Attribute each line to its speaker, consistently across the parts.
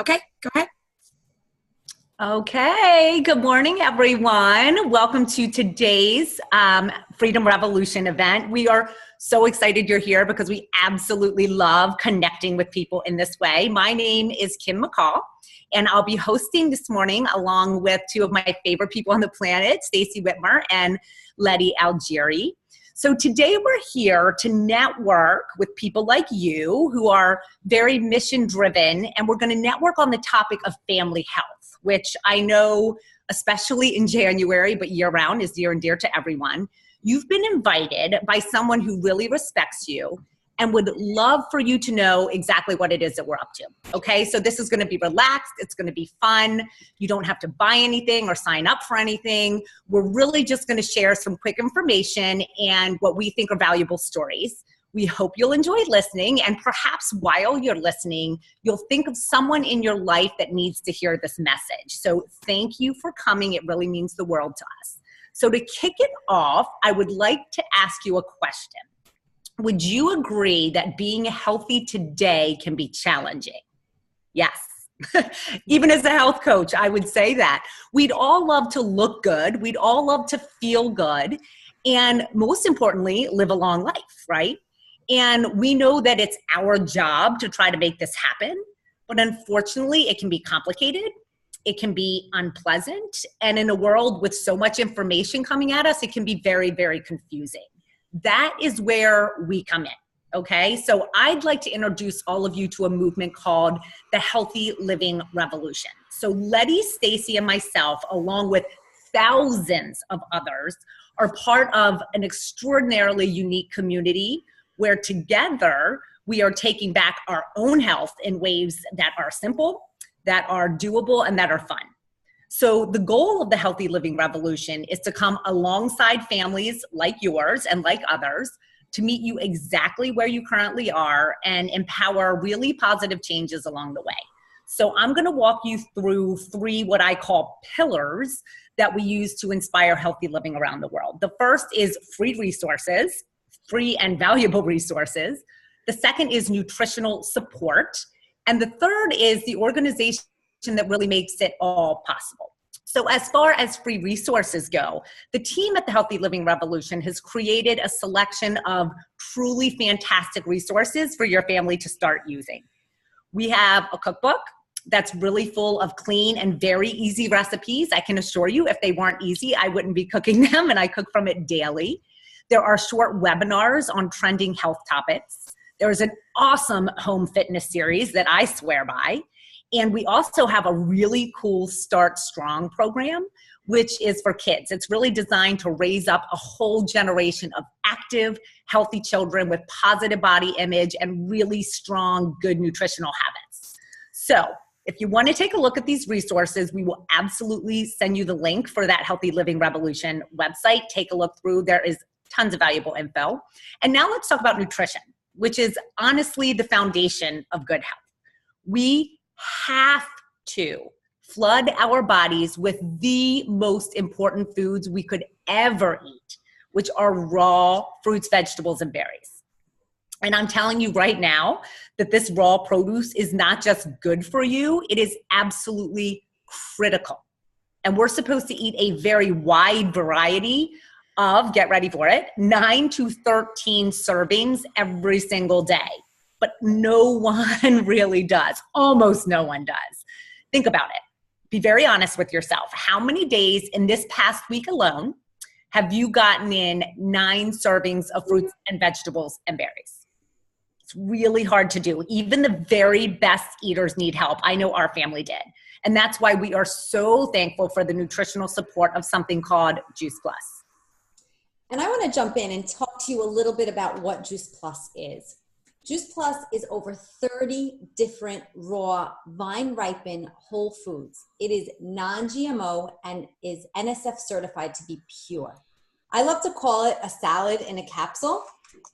Speaker 1: Okay, go ahead.
Speaker 2: Okay, good morning, everyone. Welcome to today's Freedom Revolution event. We are so excited you're here because we absolutely love connecting with people in this way. My name is Kim McColl, and I'll be hosting this morning along with two of my favorite people on the planet, Stacey Whitmer and Lety Algeri. So today we're here to network with people like you who are very mission driven, and we're going to network on the topic of family health, which I know, especially in January, but year round, is near and dear to everyone. You've been invited by someone who really respects you and would love for you to know exactly what it is that we're up to. Okay, so this is going to be relaxed. It's going to be fun. You don't have to buy anything or sign up for anything. We're really just going to share some quick information and what we think are valuable stories. We hope you'll enjoy listening, and perhaps while you're listening, you'll think of someone in your life that needs to hear this message. So thank you for coming. It really means the world to us. So to kick it off, I would like to ask you a question. Would you agree that being healthy today can be challenging? Yes. Even as a health coach, I would say that. We'd all love to look good. We'd all love to feel good. And most importantly, live a long life, right? And we know that it's our job to try to make this happen. But unfortunately, it can be complicated. It can be unpleasant. And in a world with so much information coming at us, it can be very, very confusing. That is where we come in. Okay, so I'd like to introduce all of you to a movement called the Healthy Living Revolution. So Lety, Stacey, and myself, along with thousands of others, are part of an extraordinarily unique community where together we are taking back our own health in ways that are simple, that are doable, and that are fun. So the goal of the Healthy Living Revolution is to come alongside families like yours and like others to meet you exactly where you currently are and empower really positive changes along the way. So I'm going to walk you through three what I call pillars that we use to inspire healthy living around the world. The first is free resources, free and valuable resources. The second is nutritional support. And the third is the organization that really makes it all possible. So as far as free resources go, the team at the Healthy Living Revolution has created a selection of truly fantastic resources for your family to start using. We have a cookbook that's really full of clean and very easy recipes. I can assure you, if they weren't easy, I wouldn't be cooking them, and I cook from it daily. There are short webinars on trending health topics. There is an awesome home fitness series that I swear by. And we also have a really cool Start Strong program, which is for kids. It's really designed to raise up a whole generation of active, healthy children with positive body image and really strong, good nutritional habits. So if you want to take a look at these resources, we will absolutely send you the link for that Healthy Living Revolution website. Take a look through. There is tons of valuable info. And now let's talk about nutrition, which is honestly the foundation of good health. We have to flood our bodies with the most important foods we could ever eat, which are raw fruits, vegetables, and berries. And I'm telling you right now that this raw produce is not just good for you, it is absolutely critical. And we're supposed to eat a very wide variety of, get ready for it, 9 to 13 servings every single day. But no one really does. Almost no one does. Think about it. Be very honest with yourself. How many days in this past week alone have you gotten in 9 servings of fruits and vegetables and berries? It's really hard to do. Even the very best eaters need help. I know our family did. And that's why we are so thankful for the nutritional support of something called Juice Plus.
Speaker 3: And I want to jump in and talk to you a little bit about what Juice Plus is. Juice Plus is over 30 different raw, vine-ripened whole foods. It is non-GMO and is NSF certified to be pure. I love to call it a salad in a capsule.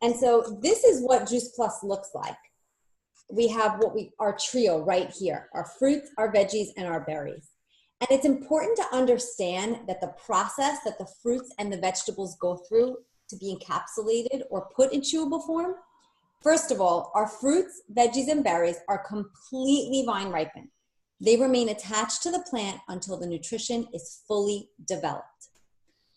Speaker 3: And so this is what Juice Plus looks like. We have our trio right here, our fruits, our veggies, and our berries. And it's important to understand that the process that the fruits and the vegetables go through to be encapsulated or put in chewable form. First of all, our fruits, veggies, and berries are completely vine ripened. They remain attached to the plant until the nutrition is fully developed.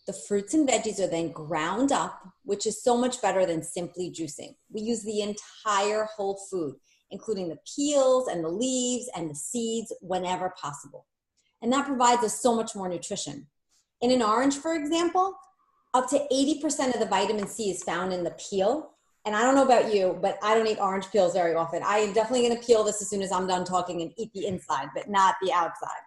Speaker 3: The fruits and veggies are then ground up, which is so much better than simply juicing. We use the entire whole food, including the peels and the leaves and the seeds whenever possible. And that provides us so much more nutrition. In an orange, for example, up to 80% of the vitamin C is found in the peel. And I don't know about you, but I don't eat orange peels very often. I am definitely going to peel this as soon as I'm done talking and eat the inside, but not the outside.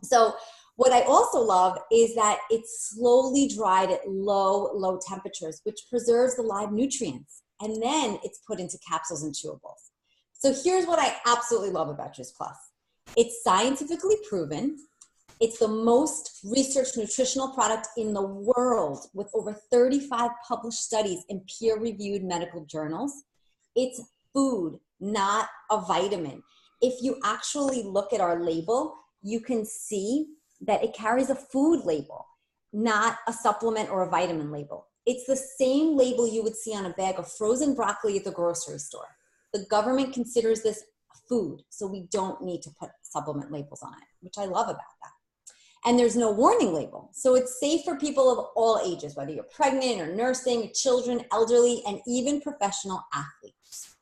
Speaker 3: So what I also love is that it's slowly dried at low temperatures, which preserves the live nutrients. And then it's put into capsules and chewables. So here's what I absolutely love about Juice Plus. It's scientifically proven. It's the most researched nutritional product in the world with over 35 published studies in peer-reviewed medical journals. It's food, not a vitamin. If you actually look at our label, you can see that it carries a food label, not a supplement or a vitamin label. It's the same label you would see on a bag of frozen broccoli at the grocery store. The government considers this food, so we don't need to put supplement labels on it, which I love about that. And there's no warning label. So it's safe for people of all ages, whether you're pregnant or nursing, children, elderly, and even professional athletes.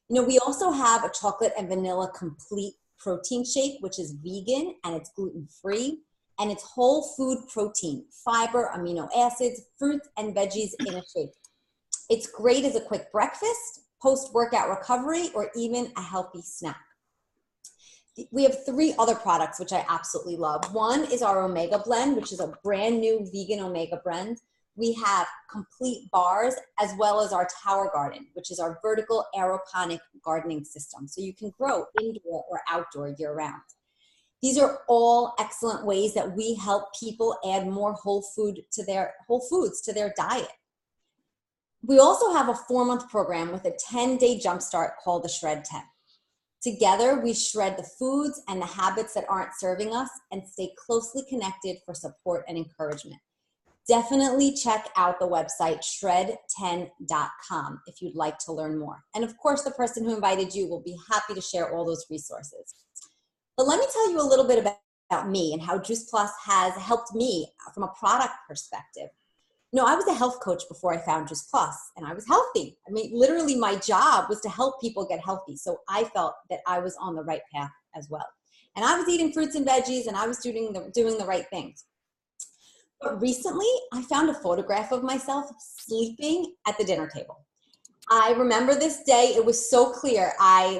Speaker 3: You know, we also have a chocolate and vanilla complete protein shake, which is vegan and it's gluten-free. And it's whole food protein, fiber, amino acids, fruits, and veggies in a shake. It's great as a quick breakfast, post-workout recovery, or even a healthy snack. We have 3 other products which I absolutely love. One is our Omega Blend, which is a brand new vegan Omega blend. We have complete bars, as well as our Tower Garden, which is our vertical aeroponic gardening system. So you can grow indoor or outdoor year round. These are all excellent ways that we help people add more whole foods to their diet. We also have a 4-month program with a 10-day jumpstart called the Shred 10. Together, we shred the foods and the habits that aren't serving us and stay closely connected for support and encouragement. Definitely check out the website shred10.com if you'd like to learn more. And of course, the person who invited you will be happy to share all those resources. But let me tell you a little bit about me and how Juice Plus has helped me from a product perspective. You know, I was a health coach before I found Juice Plus, and I was healthy. I mean, literally my job was to help people get healthy. So I felt that I was on the right path as well. And I was eating fruits and veggies, and I was doing the right things. But recently, I found a photograph of myself sleeping at the dinner table. I remember this day. It was so clear.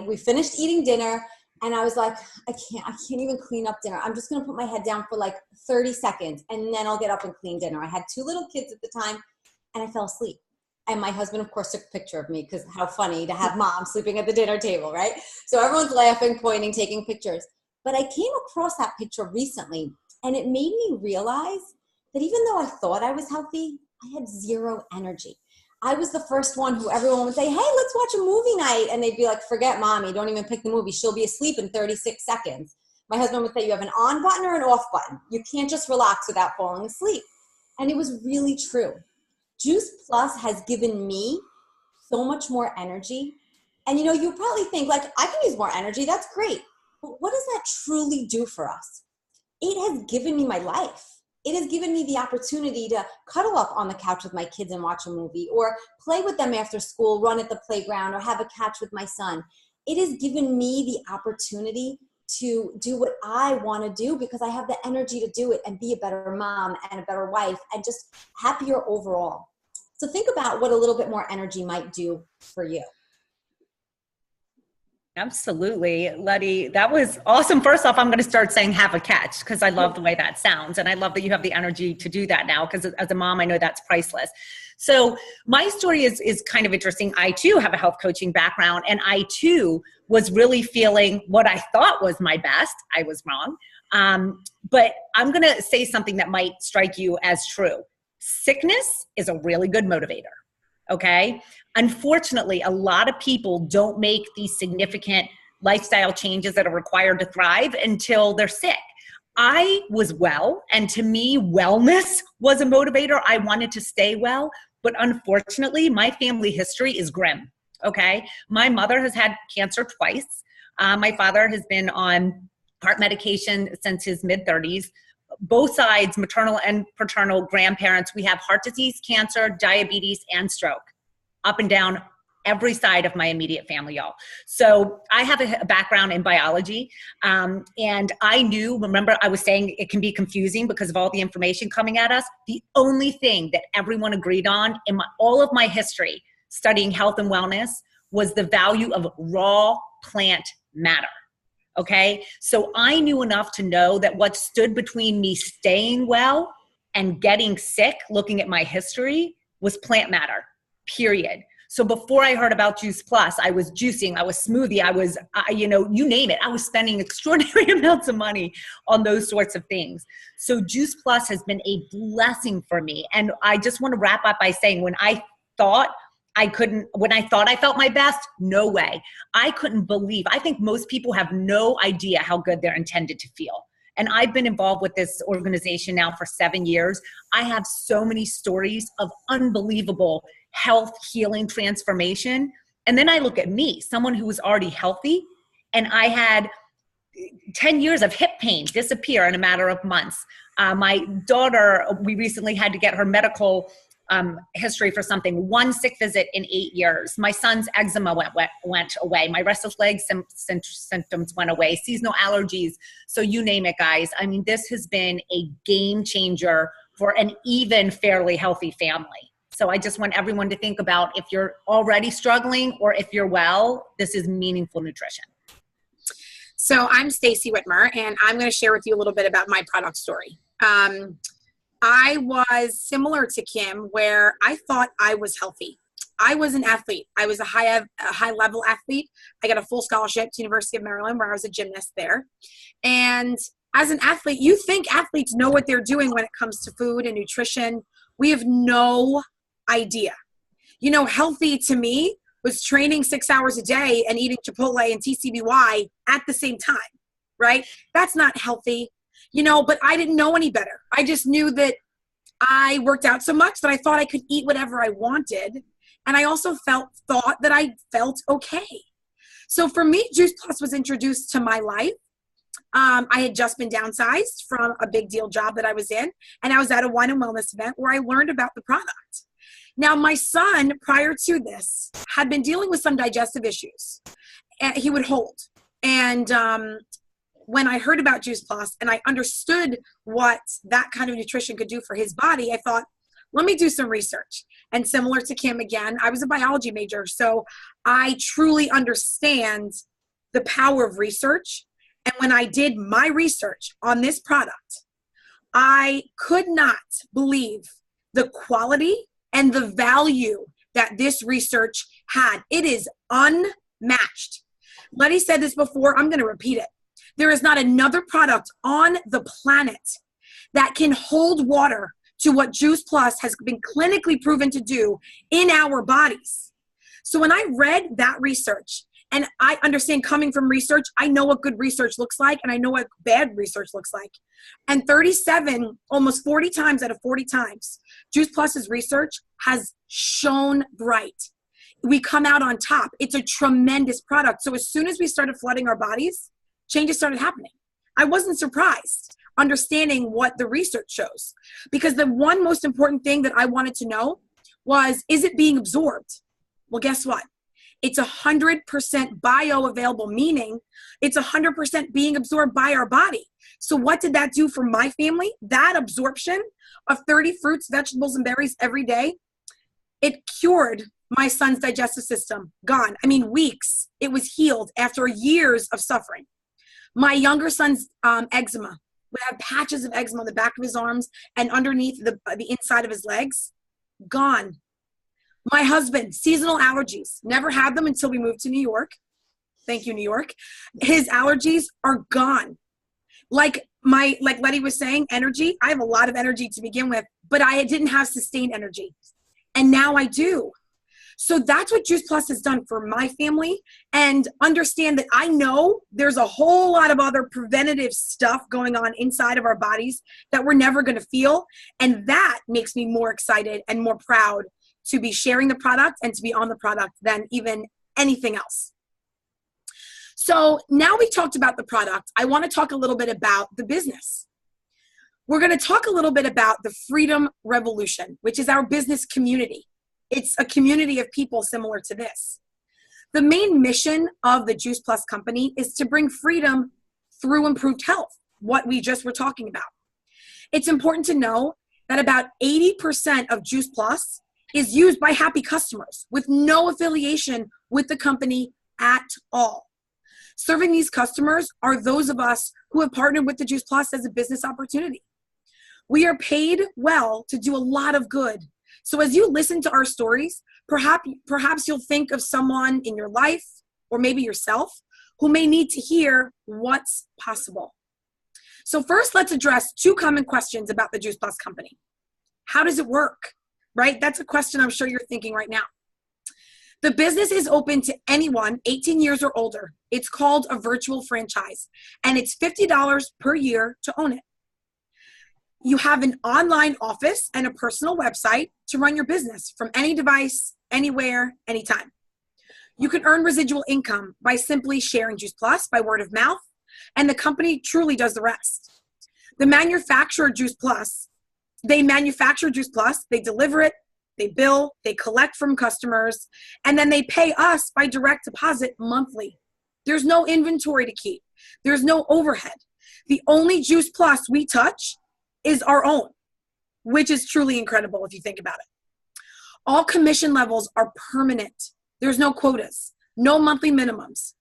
Speaker 3: We finished eating dinner, and I was like, I can't even clean up dinner. I'm just going to put my head down for like 30 seconds, and then I'll get up and clean dinner. I had 2 little kids at the time, and I fell asleep. And my husband, of course, took a picture of me because how funny to have mom sleeping at the dinner table, right? So everyone's laughing, pointing, taking pictures. But I came across that picture recently, and it made me realize that even though I thought I was healthy, I had 0 energy. I was the first one who everyone would say, hey, let's watch a movie night. And they'd be like, forget mommy, don't even pick the movie. She'll be asleep in 36 seconds. My husband would say, you have an on button or an off button. You can't just relax without falling asleep. And it was really true. Juice Plus has given me so much more energy. And you know, you probably think like, I can use more energy. That's great. But what does that truly do for us? It has given me my life. It has given me the opportunity to cuddle up on the couch with my kids and watch a movie, or play with them after school, run at the playground, or have a catch with my son. It has given me the opportunity to do what I want to do because I have the energy to do it and be a better mom and a better wife and just happier overall. So think about what a little bit more energy might do for you.
Speaker 2: Absolutely. Lety, that was awesome. First off, I'm going to start saying have a catch because I love the way that sounds. And I love that you have the energy to do that now because as a mom, I know that's priceless. So my story is kind of interesting. I too have a health coaching background, and I too was really feeling what I thought was my best. I was wrong. But I'm going to say something that might strike you as true. Sickness is a really good motivator. Okay. Unfortunately, a lot of people don't make these significant lifestyle changes that are required to thrive until they're sick. I was well, and to me, wellness was a motivator. I wanted to stay well, but unfortunately, my family history is grim. Okay. My mother has had cancer twice. My father has been on heart medication since his mid-30s. Both sides, maternal and paternal grandparents, we have heart disease, cancer, diabetes, and stroke up and down every side of my immediate family, y'all. So I have a background in biology, and I knew, remember I was saying it can be confusing because of all the information coming at us. The only thing that everyone agreed on in all of my history studying health and wellness was the value of raw plant matter. Okay, so I knew enough to know that what stood between me staying well and getting sick, looking at my history, was plant matter, period. So before I heard about Juice Plus, I was juicing, I was smoothie, I was, you name it. I was spending extraordinary amounts of money on those sorts of things. So Juice Plus has been a blessing for me. And I just want to wrap up by saying when I thought I felt my best, no way. I couldn't believe. I think most people have no idea how good they're intended to feel. And I've been involved with this organization now for 7 years. I have so many stories of unbelievable health, healing, transformation. And then I look at me, someone who was already healthy, and I had 10 years of hip pain disappear in a matter of months. My daughter, we recently had to get her medical history for something, 1 sick visit in 8 years. My son's eczema went away. My restless leg symptoms went away, seasonal allergies. So you name it, guys. I mean, this has been a game changer for an even fairly healthy family. So I just want everyone to think about if you're already struggling or if you're well, this is meaningful nutrition.
Speaker 1: So I'm Stacey Whitmer, and I'm going to share with you a little bit about my product story. I was similar to Kim, where I thought I was healthy. I was an athlete. I was a high level athlete. I got a full scholarship to University of Maryland, where I was a gymnast there. And as an athlete, you think athletes know what they're doing when it comes to food and nutrition. We have no idea. Healthy to me was training 6 hours a day and eating Chipotle and TCBY at the same time, right? That's not healthy. But I didn't know any better. I just knew that I worked out so much that I thought I could eat whatever I wanted. And I also thought that I felt okay. So for me, Juice Plus was introduced to my life. I had just been downsized from a big deal job that I was in. And I was at a wine and wellness event where I learned about the product. Now, my son, prior to this, had been dealing with some digestive issues. He would hold. And when I heard about Juice Plus and I understood what that kind of nutrition could do for his body, I thought, let me do some research. And similar to Kim again, I was a biology major, so I truly understand the power of research. And when I did my research on this product, I could not believe the quality and the value that this research had. It is unmatched. Lety said this before, I'm going to repeat it. There is not another product on the planet that can hold water to what Juice Plus has been clinically proven to do in our bodies. So when I read that research, and I understand coming from research, I know what good research looks like, and I know what bad research looks like. And 37, almost 40 times out of 40 times, Juice Plus's research has shone bright. We come out on top. It's a tremendous product. So as soon as we started flooding our bodies, changes started happening. I wasn't surprised, understanding what the research shows, because the one most important thing that I wanted to know was, is it being absorbed? Well, guess what? It's 100% bioavailable, meaning it's 100% being absorbed by our body. So what did that do for my family? That absorption of 30 fruits, vegetables, and berries every day, it cured my son's digestive system. Gone. I mean, weeks. It was healed after years of suffering. My younger son's eczema would have patches of eczema on the back of his arms and underneath the inside of his legs. Gone. My husband, seasonal allergies, never had them until we moved to New York. Thank you, New York. His allergies are gone. Like Lety was saying, energy. I have a lot of energy to begin with, but I didn't have sustained energy. And now I do. So that's what Juice Plus has done for my family. And understand that I know there's a whole lot of other preventative stuff going on inside of our bodies that we're never going to feel. And that makes me more excited and more proud to be sharing the product and to be on the product than even anything else. So now we talked about the product. I want to talk a little bit about the business. We're going to talk a little bit about the Freedom Revolution, which is our business community. It's a community of people similar to this. The main mission of the Juice Plus company is to bring freedom through improved health, what we just were talking about. It's important to know that about 80% of Juice Plus is used by happy customers with no affiliation with the company at all. Serving these customers are those of us who have partnered with the Juice Plus as a business opportunity. We are paid well to do a lot of good. So as you listen to our stories, perhaps you'll think of someone in your life or maybe yourself who may need to hear what's possible. So first, let's address two common questions about the Juice Plus company. How does it work? Right? That's a question I'm sure you're thinking right now. The business is open to anyone 18 years or older. It's called a virtual franchise, and it's $50 per year to own it. You have an online office and a personal website to run your business from any device, anywhere, anytime. You can earn residual income by simply sharing Juice Plus by word of mouth, and the company truly does the rest. The manufacturer Juice Plus, they manufacture Juice Plus, they deliver it, they bill, they collect from customers, and then they pay us by direct deposit monthly. There's no inventory to keep. There's no overhead. The only Juice Plus we touch is our own, which is truly incredible if you think about it. All commission levels are permanent. There's no quotas, no monthly minimums,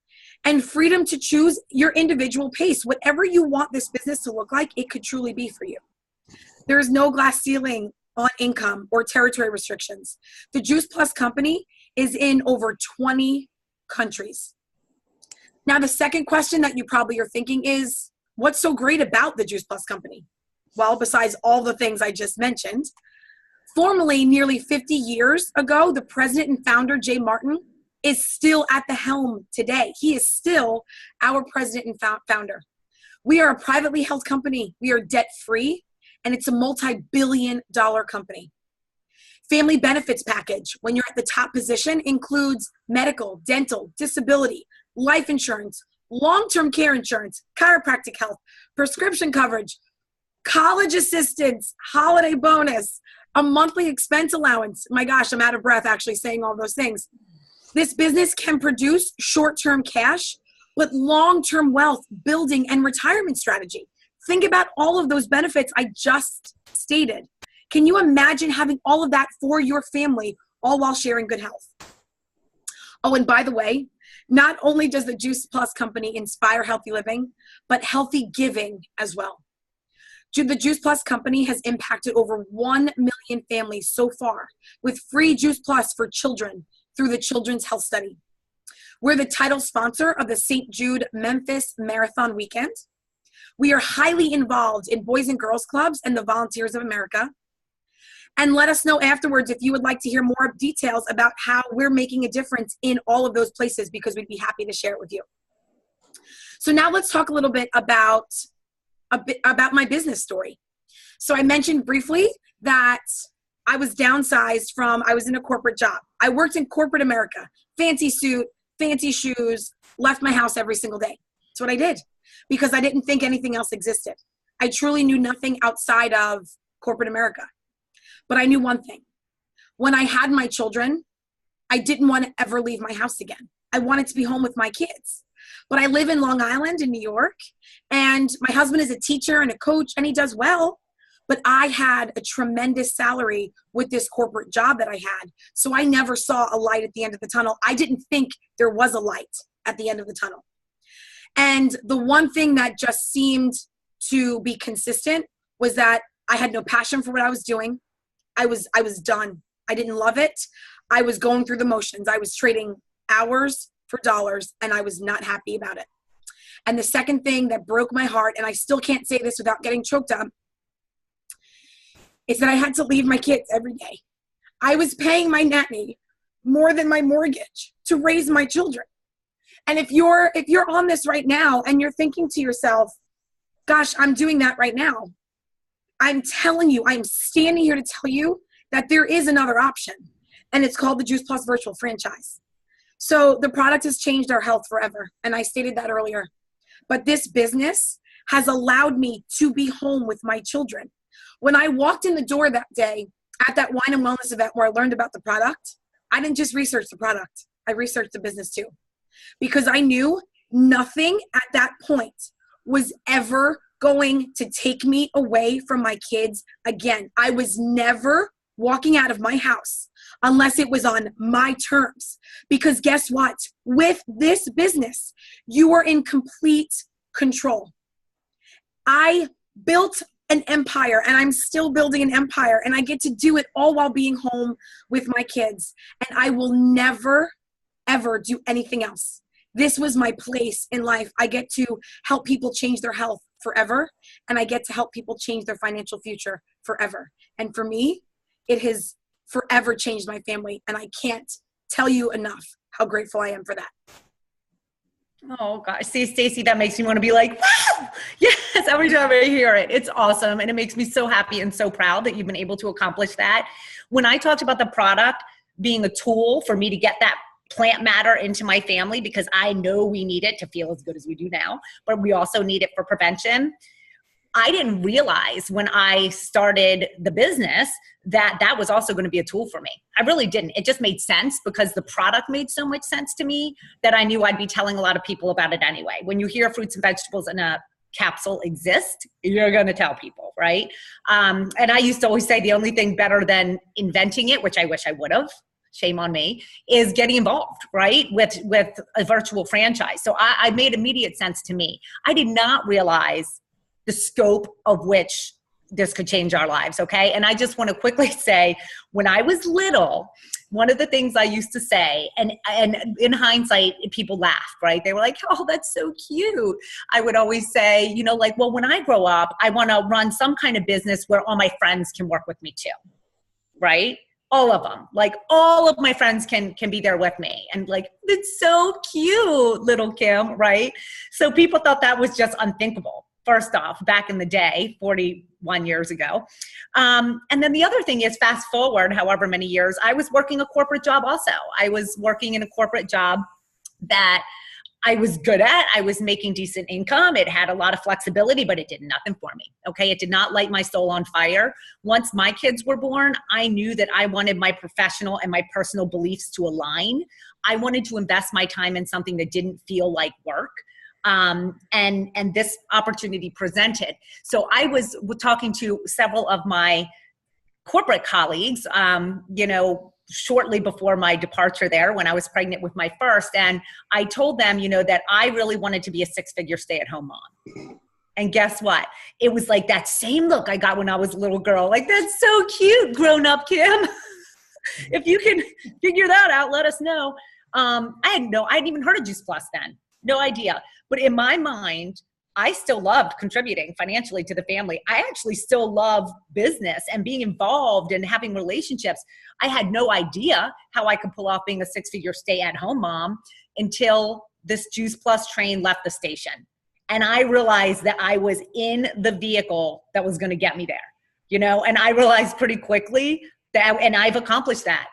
Speaker 1: and freedom to choose your individual pace. Whatever you want this business to look like, it could truly be for you. There is no glass ceiling on income or territory restrictions. The Juice Plus company is in over 20 countries. Now, the second question that you probably are thinking is, what's so great about the Juice Plus company? Well, besides all the things I just mentioned, formerly nearly 50 years ago, the president and founder, Jay Martin, is still at the helm today. He is still our president and founder. We are a privately held company. We are debt-free, and it's a multi-billion-dollar company. Family benefits package, when you're at the top position, includes medical, dental, disability, life insurance, long-term care insurance, chiropractic health, prescription coverage, college assistance, holiday bonus, a monthly expense allowance. My gosh, I'm out of breath actually saying all those things. This business can produce short-term cash, but long-term wealth building and retirement strategy. Think about all of those benefits I just stated. Can you imagine having all of that for your family, all while sharing good health? Oh, and by the way, not only does the Juice Plus company inspire healthy living, but healthy giving as well. The Juice Plus company has impacted over 1 million families so far with free Juice Plus for children through the Children's Health Study. We're the title sponsor of the St. Jude Memphis Marathon Weekend. We are highly involved in Boys and Girls Clubs and the Volunteers of America. And let us know afterwards if you would like to hear more details about how we're making a difference in all of those places, because we'd be happy to share it with you. So now let's talk a little bit about my business story. So I mentioned briefly that I was downsized I was in a corporate job. I worked in corporate America, fancy suit, fancy shoes, left my house every single day. That's what I did because I didn't think anything else existed. I truly knew nothing outside of corporate America. But I knew one thing. When I had my children, I didn't want to ever leave my house again. I wanted to be home with my kids. But I live in Long Island in New York, and my husband is a teacher and a coach, and he does well. But I had a tremendous salary with this corporate job that I had. So I never saw a light at the end of the tunnel. I didn't think there was a light at the end of the tunnel. And the one thing that just seemed to be consistent was that I had no passion for what I was doing. I was done. I didn't love it. I was going through the motions. I was trading hours for dollars, and I was not happy about it. And the second thing that broke my heart, and I still can't say this without getting choked up, is that I had to leave my kids every day. I was paying my nanny more than my mortgage to raise my children. And if you're on this right now and you're thinking to yourself, gosh, I'm doing that right now, I'm telling you, I'm standing here to tell you that there is another option, and it's called the Juice Plus virtual franchise. So the product has changed our health forever. And I stated that earlier. But this business has allowed me to be home with my children. When I walked in the door that day at that wine and wellness event where I learned about the product, I didn't just research the product. I researched the business too. Because I knew nothing at that point was ever going to take me away from my kids again. I was never walking out of my house unless it was on my terms. Because guess what? With this business, you are in complete control. I built an empire and I'm still building an empire, and I get to do it all while being home with my kids. And I will never, ever do anything else. This was my place in life. I get to help people change their health forever, and I get to help people change their financial future forever. And for me, it has forever changed my family, and I can't tell you enough how grateful I am for that.
Speaker 2: Oh gosh, see, Stacey, that makes me want to be like, wow, yes, every time I hear it. It's awesome. And it makes me so happy and so proud that you've been able to accomplish that. When I talked about the product being a tool for me to get that plant matter into my family, because I know we need it to feel as good as we do now, but we also need it for prevention. I didn't realize when I started the business that that was also going to be a tool for me. I really didn't. It just made sense because the product made so much sense to me that I knew I'd be telling a lot of people about it anyway. When you hear fruits and vegetables in a capsule exist, you're going to tell people, right? And I used to always say the only thing better than inventing it, which I wish I would have, shame on me, is getting involved, right? With a virtual franchise. So I made immediate sense to me. I did not realize the scope of which this could change our lives, okay? And I just want to quickly say, when I was little, one of the things I used to say, and in hindsight, people laughed, right? They were like, oh, that's so cute. I would always say, you know, like, well, when I grow up, I want to run some kind of business where all my friends can work with me too, right? All of them, like all of my friends can be there with me. And like, it's so cute, little Kim, right? So people thought that was just unthinkable. First off, back in the day, 41 years ago. And then the other thing is, fast forward however many years, I was working a corporate job also. I was working in a corporate job that I was good at. I was making decent income. It had a lot of flexibility, but it did nothing for me. Okay. It did not light my soul on fire. Once my kids were born, I knew that I wanted my professional and my personal beliefs to align. I wanted to invest my time in something that didn't feel like work. And this opportunity presented. So I was talking to several of my corporate colleagues, you know, shortly before my departure there when I was pregnant with my first. And I told them, you know, that I really wanted to be a 6-figure stay-at-home mom. And guess what? It was like that same look I got when I was a little girl. Like, that's so cute, grown-up Kim. If you can figure that out, let us know. I hadn't even heard of Juice Plus then. No idea. But in my mind, I still loved contributing financially to the family. I actually still love business and being involved and having relationships. I had no idea how I could pull off being a 6-figure stay-at-home mom until this Juice Plus train left the station. And I realized that I was in the vehicle that was going to get me there, you know, and I realized pretty quickly that, and I've accomplished that.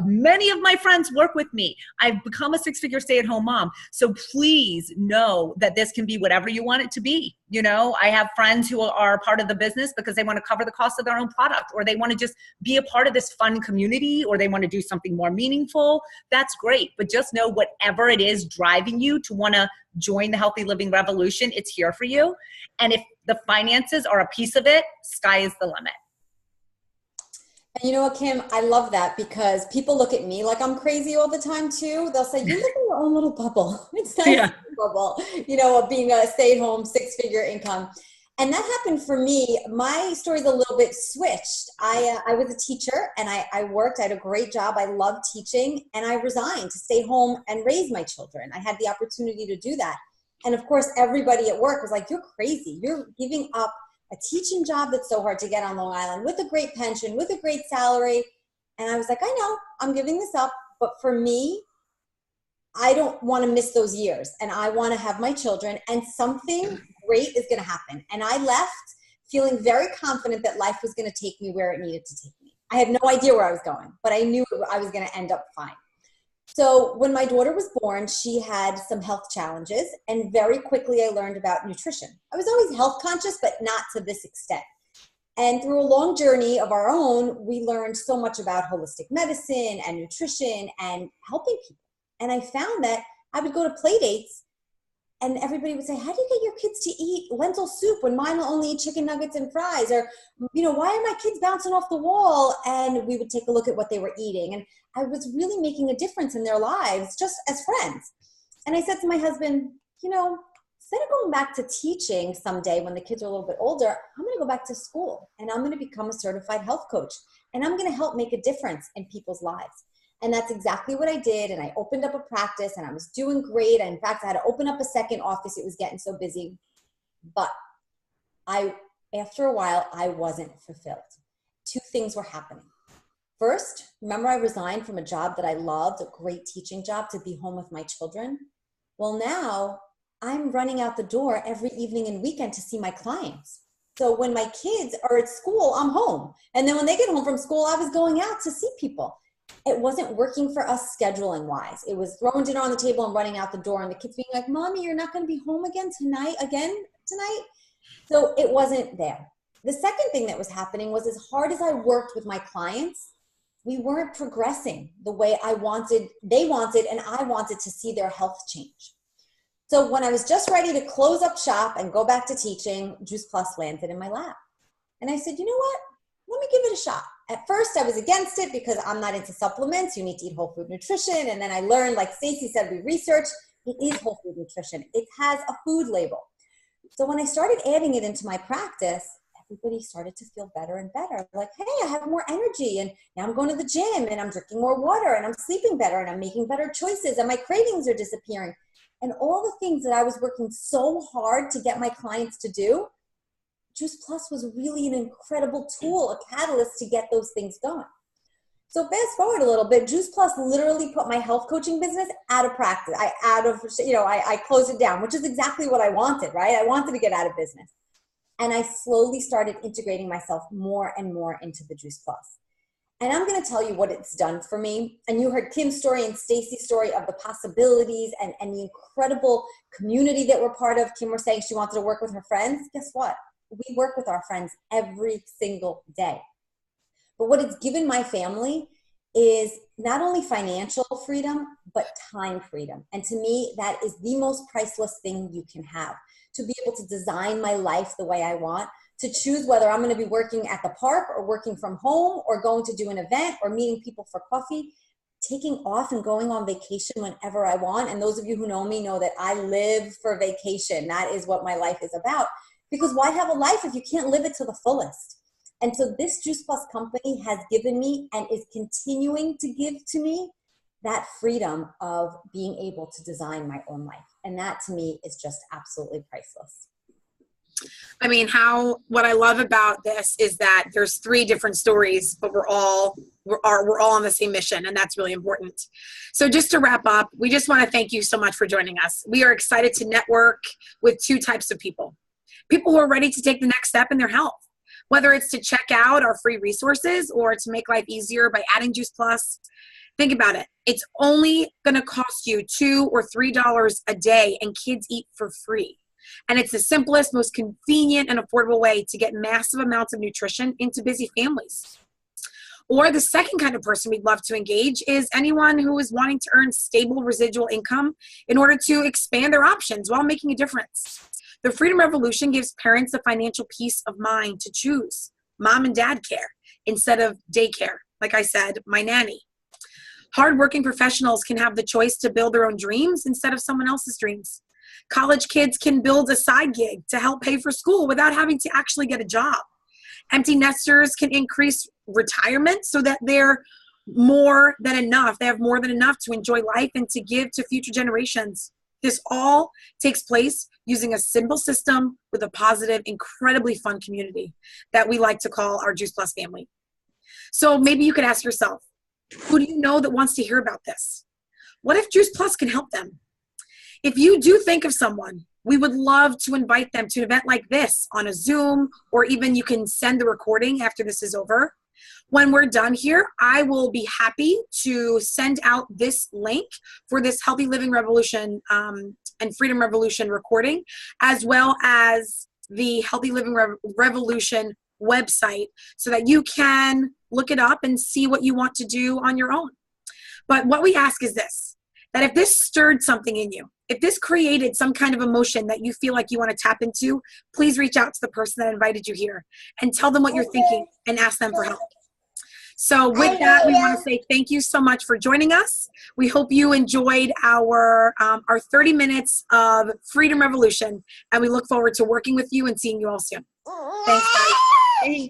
Speaker 2: Many of my friends work with me. I've become a 6-figure stay-at-home mom. So please know that this can be whatever you want it to be. You know, I have friends who are part of the business because they want to cover the cost of their own product, or they want to just be a part of this fun community, or they want to do something more meaningful. That's great. But just know whatever it is driving you to want to join the healthy living revolution, it's here for you. And if the finances are a piece of it, sky is the limit.
Speaker 3: And you know what, Kim, I love that because people look at me like I'm crazy all the time too. They'll say, you live in your own little bubble. It's nice bubble, you know, of being a stay-at-home 6-figure income. And that happened for me. My story's a little bit switched. I was a teacher and I worked. I had a great job. I loved teaching, and I resigned to stay home and raise my children. I had the opportunity to do that. And of course, everybody at work was like, you're crazy. You're giving up a teaching job that's so hard to get on Long Island with a great pension, with a great salary. And I was like, I know, I'm giving this up. But for me, I don't want to miss those years. And I want to have my children, and something great is going to happen. And I left feeling very confident that life was going to take me where it needed to take me. I had no idea where I was going, but I knew I was going to end up fine. So when my daughter was born, she had some health challenges, and very quickly I learned about nutrition. I was always health conscious, but not to this extent. And through a long journey of our own, we learned so much about holistic medicine and nutrition and helping people. And I found that I would go to play dates and everybody would say, how do you get your kids to eat lentil soup when mine will only eat chicken nuggets and fries? Or, why are my kids bouncing off the wall? And we would take a look at what they were eating. And I was really making a difference in their lives just as friends. And I said to my husband, instead of going back to teaching someday when the kids are a little bit older, I'm going to go back to school and I'm going to become a certified health coach. And I'm going to help make a difference in people's lives. And that's exactly what I did. And I opened up a practice and I was doing great. And in fact, I had to open up a second office. It was getting so busy. But after a while, I wasn't fulfilled. Two things were happening. First, remember I resigned from a job that I loved, a great teaching job, to be home with my children. Well, now I'm running out the door every evening and weekend to see my clients. So when my kids are at school, I'm home. And then when they get home from school, I was going out to see people. It wasn't working for us scheduling wise. It was throwing dinner on the table and running out the door and the kids being like, Mommy, you're not going to be home tonight. So it wasn't there. The second thing that was happening was, as hard as I worked with my clients, we weren't progressing the way they wanted, and I wanted to see their health change. So when I was just ready to close up shop and go back to teaching, Juice Plus landed in my lap. And I said, you know what? Let me give it a shot. At first, I was against it because I'm not into supplements. You need to eat whole food nutrition. And then I learned, like Stacey said, we researched, it is whole food nutrition. It has a food label. So when I started adding it into my practice, everybody started to feel better and better. Like, hey, I have more energy, and now I'm going to the gym, and I'm drinking more water, and I'm sleeping better, and I'm making better choices, and my cravings are disappearing. And all the things that I was working so hard to get my clients to do, Juice Plus was really an incredible tool, a catalyst to get those things going. So fast forward a little bit, Juice Plus literally put my health coaching business out of practice. I closed it down, which is exactly what I wanted, right? I wanted to get out of business. And I slowly started integrating myself more and more into the Juice Plus. And I'm going to tell you what it's done for me. And you heard Kim's story and Stacey's story of the possibilities and the incredible community that we're part of. Kim was saying she wanted to work with her friends. Guess what? We work with our friends every single day. But what it's given my family is not only financial freedom, but time freedom. And to me, that is the most priceless thing you can have. To be able to design my life the way I want, to choose whether I'm going to be working at the park or working from home or going to do an event or meeting people for coffee, taking off and going on vacation whenever I want. And those of you who know me know that I live for vacation. That is what my life is about. Because why have a life if you can't live it to the fullest? And so this Juice Plus company has given me and is continuing to give to me that freedom of being able to design my own life. And that to me is just absolutely priceless.
Speaker 1: I mean, what I love about this is that there's 3 different stories, but we're all on the same mission, and that's really important. So just to wrap up, we just want to thank you so much for joining us. We are excited to network with 2 types of people. People who are ready to take the next step in their health, whether it's to check out our free resources or to make life easier by adding Juice Plus. Think about it. It's only going to cost you $2 or $3 a day, and kids eat for free. And it's the simplest, most convenient, and affordable way to get massive amounts of nutrition into busy families. Or the second kind of person we'd love to engage is anyone who is wanting to earn stable residual income in order to expand their options while making a difference. The Freedom Revolution gives parents the financial peace of mind to choose mom and dad care instead of daycare. Like I said, my nanny. Hardworking professionals can have the choice to build their own dreams instead of someone else's dreams. College kids can build a side gig to help pay for school without having to actually get a job. Empty nesters can increase retirement so that they're more than enough. They have more than enough to enjoy life and to give to future generations. This all takes place using a simple system with a positive, incredibly fun community that we like to call our Juice Plus family. So maybe you could ask yourself, who do you know that wants to hear about this? What if Juice Plus can help them? If you do think of someone, we would love to invite them to an event like this on a Zoom, or even you can send the recording after this is over. When we're done here, I will be happy to send out this link for this Healthy Living Revolution and Freedom Revolution recording, as well as the Healthy Living Revolution website, so that you can look it up and see what you want to do on your own. But what we ask is this, that if this stirred something in you, if this created some kind of emotion that you feel like you want to tap into, please reach out to the person that invited you here and tell them what you're thinking and ask them for help. So with that, we want to say thank you so much for joining us. We hope you enjoyed our 30 minutes of Freedom Revolution, and we look forward to working with you and seeing you all soon. Thanks, guys.